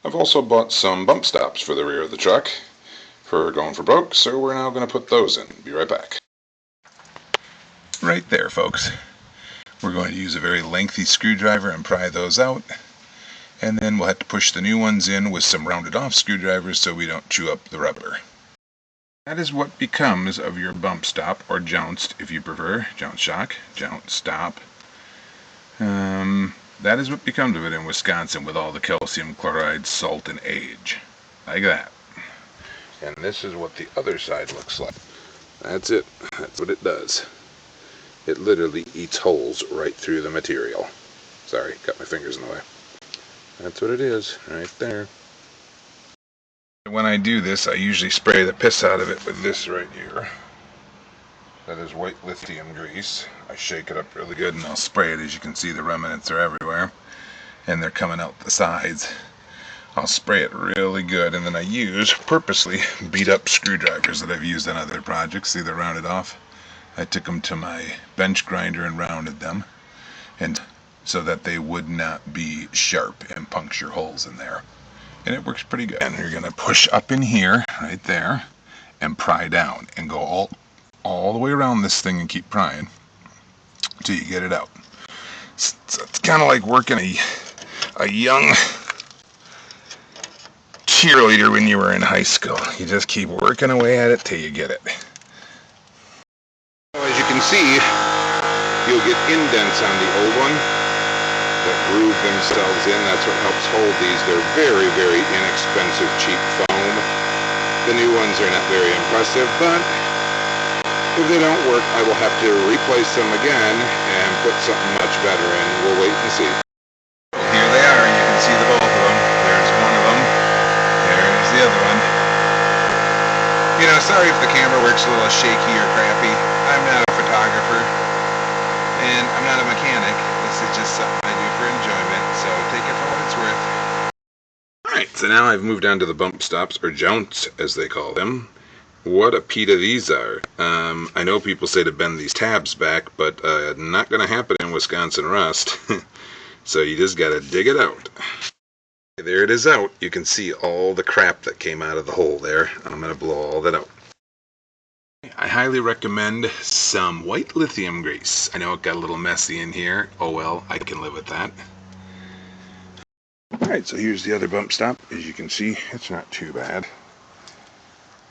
I've also bought some bump stops for the rear of the truck for going for broke, so we're now going to put those in. Be right back. Right there, folks. We're going to use a very lengthy screwdriver and pry those out, and then we'll have to push the new ones in with some rounded off screwdrivers so we don't chew up the rubber. That is what becomes of your bump stop, or jounced if you prefer. Jounce shock, jounce stop. That is what becomes of it in Wisconsin with all the calcium chloride, salt, and age. Like that. And this is what the other side looks like. That's it. That's what it does. It literally eats holes right through the material. Sorry, got my fingers in the way. That's what it is, right there. When I do this, I usually spray the piss out of it with this right here. That is white lithium grease. I shake it up really good and I'll spray it. As you can see, the remnants are everywhere. And they're coming out the sides. I'll spray it really good, and then I use purposely beat up screwdrivers that I've used on other projects. See, they're rounded off. I took them to my bench grinder and rounded them, and so that they would not be sharp and puncture holes in there. And it works pretty good. And you're going to push up in here, right there, and pry down, and go all the way around this thing and keep prying until you get it out. So it's kind of like working a young cheerleader when you were in high school. You just keep working away at it till you get it. As you can see, you'll get indents on the old one that groove themselves in. That's what helps hold these. They're very, very inexpensive, cheap foam. The new ones are not very impressive, but if they don't work, I will have to replace them again and put something much better in. We'll wait and see. Here they are. You can see the both of them. There's one of them. There's the other one. You know, sorry if the camera works a little shaky or crappy. I'm not a photographer, and I'm not a mechanic. This is just something I do for enjoyment, so take it for what it's worth. Alright, so now I've moved on to the bump stops, or jounts as they call them. What a pita these are. I know people say to bend these tabs back, but not going to happen in Wisconsin rust. So you just got to dig it out. There it is out. You can see all the crap that came out of the hole there. I'm going to blow all that out. I highly recommend some white lithium grease. I know it got a little messy in here. Oh well, I can live with that. Alright, so here's the other bump stop. As you can see, it's not too bad.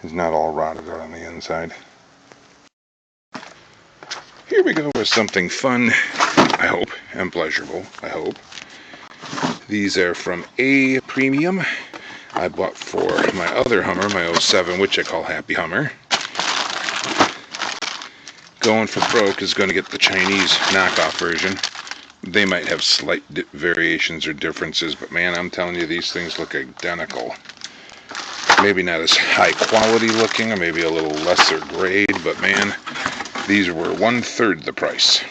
It's not all rotted out on the inside. Here we go with something fun, I hope, and pleasurable, I hope. These are from A Premium. I bought for my other Hummer, my 07, which I call Happy Hummer. Going for broke is going to get the Chinese knockoff version. They might have slight variations or differences, but man, I'm telling you, these things look identical. Maybe not as high quality looking, or maybe a little lesser grade, but man, these were 1/3 the price.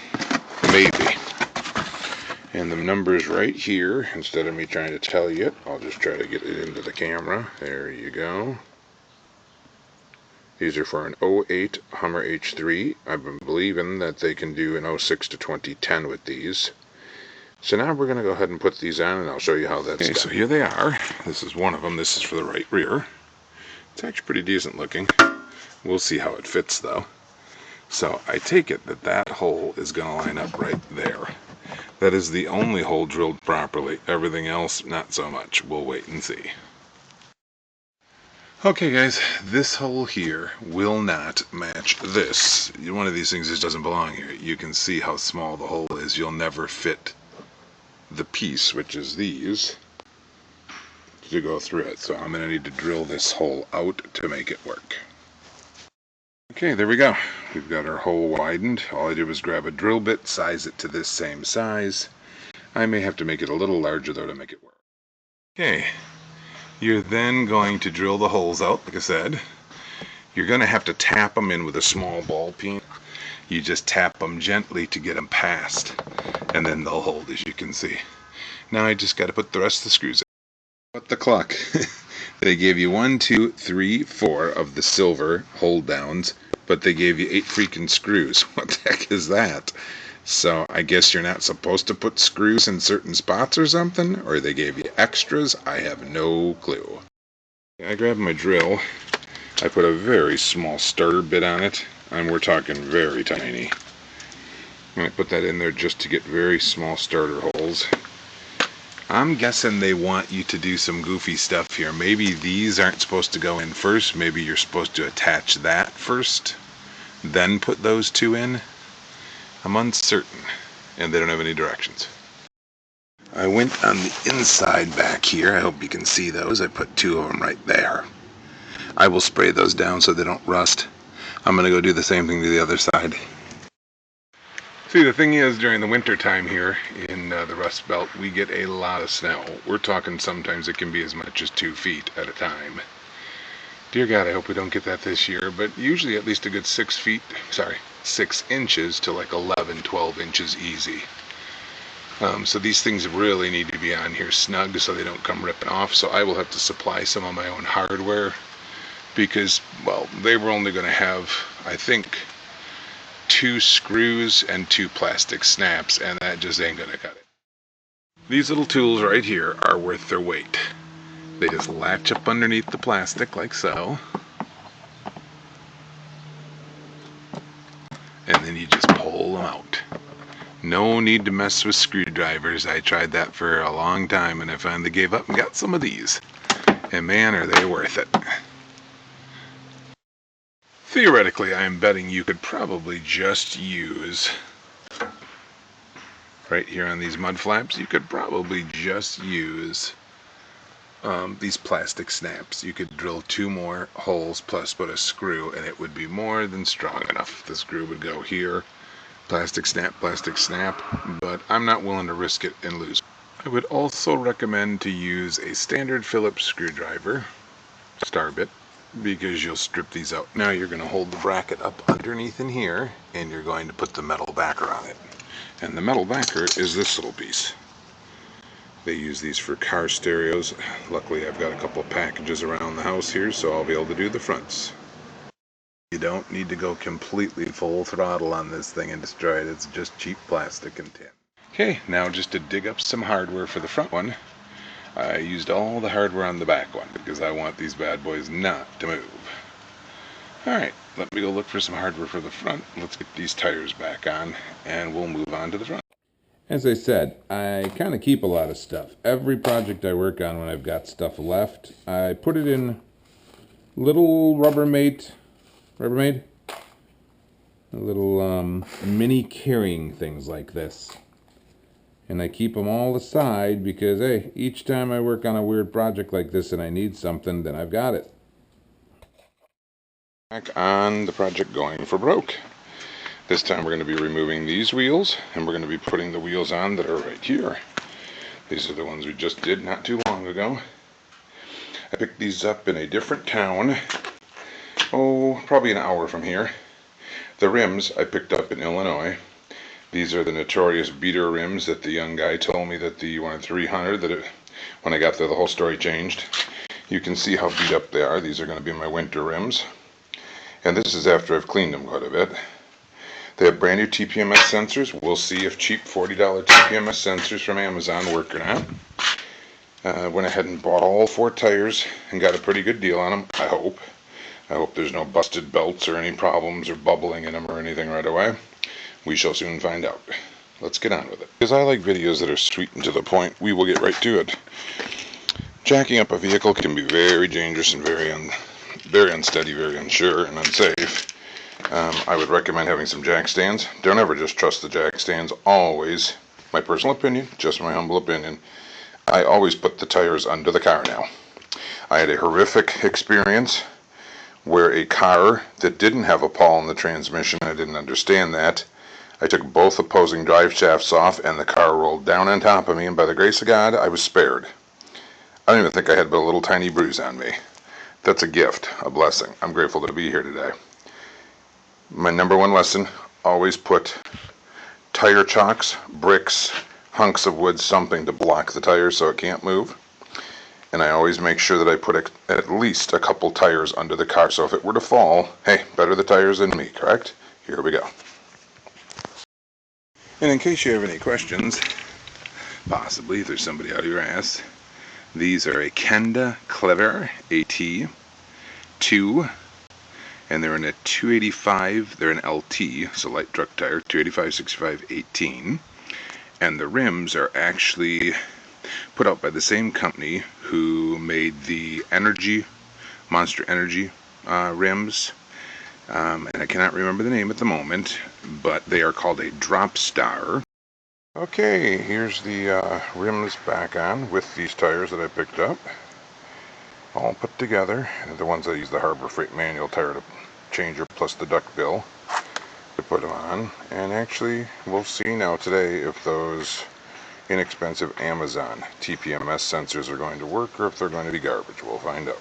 Maybe. And the number's right here. Instead of me trying to tell you it, I'll just try to get it into the camera. There you go. These are for an 08 Hummer H3. I've been believing that they can do an 06 to 2010 with these. So now we're going to go ahead and put these on, and I'll show you how that's done. So here they are. This is one of them. This is for the right rear. It's actually pretty decent looking. We'll see how it fits though. So I take it that that hole is going to line up right there. That is the only hole drilled properly. Everything else, not so much. We'll wait and see. Okay guys, this hole here will not match this. One of these things just doesn't belong here. You can see how small the hole is. You'll never fit the piece, which is these, to go through it. So I'm going to need to drill this hole out to make it work. Okay, there we go. We've got our hole widened. All I did was grab a drill bit, size it to this same size. I may have to make it a little larger though to make it work. Okay, you're then going to drill the holes out, like I said. You're going to have to tap them in with a small ball peen. You just tap them gently to get them past, and then they'll hold, as you can see. Now I just got to put the rest of the screws in. What the cluck? They gave you 1, 2, 3, 4 of the silver hold downs, but they gave you 8 freaking screws. What the heck is that? So I guess you're not supposed to put screws in certain spots or something, or they gave you extras, I have no clue. I grabbed my drill. I put a very small starter bit on it, and we're talking very tiny. And I put that in there just to get very small starter holes. I'm guessing they want you to do some goofy stuff here. Maybe these aren't supposed to go in first. Maybe you're supposed to attach that first, then put those two in. I'm uncertain, and they don't have any directions. I went on the inside back here. I hope you can see those. I put two of them right there. I will spray those down so they don't rust. I'm going to go do the same thing to the other side. See, the thing is, during the winter time here in the Rust Belt, we get a lot of snow. We're talking sometimes it can be as much as 2 feet at a time. Dear God, I hope we don't get that this year, but usually at least a good 6 inches to like 11, 12 inches easy. So these things really need to be on here snug so they don't come ripping off. So I will have to supply some of my own hardware because, well, they were only going to have, I think, 2 screws and 2 plastic snaps, and that just ain't gonna cut it. These little tools right here are worth their weight. They just latch up underneath the plastic like so, and then you just pull them out. No need to mess with screwdrivers. I tried that for a long time and I finally gave up and got some of these, and man, are they worth it. Theoretically, I am betting you could probably just use, right here on these mud flaps, you could probably just use these plastic snaps. You could drill 2 more holes plus put a screw, and it would be more than strong enough. The screw would go here, plastic snap, but I'm not willing to risk it and lose. I would also recommend to use a standard Phillips screwdriver, star bit, because you'll strip these out. Now you're going to hold the bracket up underneath in here, and you're going to put the metal backer on it. And the metal backer is this little piece. They use these for car stereos. Luckily I've got a couple of packages around the house here, so I'll be able to do the fronts. You don't need to go completely full throttle on this thing and destroy it. It's just cheap plastic and tin. Okay, now just to dig up some hardware for the front one, I used all the hardware on the back one because I want these bad boys not to move. Alright, let me go look for some hardware for the front. Let's get these tires back on and we'll move on to the front. As I said, I kind of keep a lot of stuff. Every project I work on, when I've got stuff left, I put it in little Rubbermaid, little mini carrying things like this. And I keep them all aside because, hey, each time I work on a weird project like this and I need something, then I've got it. Back on the project going for broke. This time we're going to be removing these wheels, and we're going to be putting the wheels on that are right here. These are the ones we just did not too long ago. I picked these up in a different town, probably an hour from here. The rims I picked up in Illinois. These are the notorious beater rims that the young guy told me that he wanted 300, when I got there the whole story changed. You can see how beat up they are. These are going to be my winter rims. And this is after I've cleaned them quite a bit. They have brand new TPMS sensors. We'll see if cheap $40 TPMS sensors from Amazon work or not. Went ahead and bought all 4 tires and got a pretty good deal on them, I hope. I hope there's no busted belts or any problems or bubbling in them or anything right away. We shall soon find out. Let's get on with it. Because I like videos that are sweet and to the point, we will get right to it. Jacking up a vehicle can be very dangerous and very unsteady, very unsure and unsafe. I would recommend having some jack stands. Don't ever just trust the jack stands. Always, my personal opinion, just my humble opinion, I always put the tires under the car now. I had a horrific experience where a car that didn't have a pawl in the transmission, I didn't understand that. I took both opposing drive shafts off and the car rolled down on top of me, and by the grace of God, I was spared. I don't even think I had but a little tiny bruise on me. That's a gift, a blessing. I'm grateful to be here today. My number one lesson, always put tire chocks, bricks, hunks of wood, something to block the tire so it can't move. And I always make sure that I put at least a couple tires under the car, so if it were to fall, hey, better the tires than me, correct? Here we go. And in case you have any questions, possibly if there's somebody out of your ass, These are a Kenda Clever AT2, and they're in a 285, they're an LT, so light truck tire, 285, 65, 18. And the rims are actually put out by the same company who made the Monster Energy rims. And I cannot remember the name at the moment, but they are called a Drop Star. Okay, here's the rims back on with these tires that I picked up, all put together. The ones that use the Harbor Freight manual tire changer plus the duck bill to put them on. And actually, we'll see now today if those inexpensive Amazon TPMS sensors are going to work or if they're going to be garbage. We'll find out.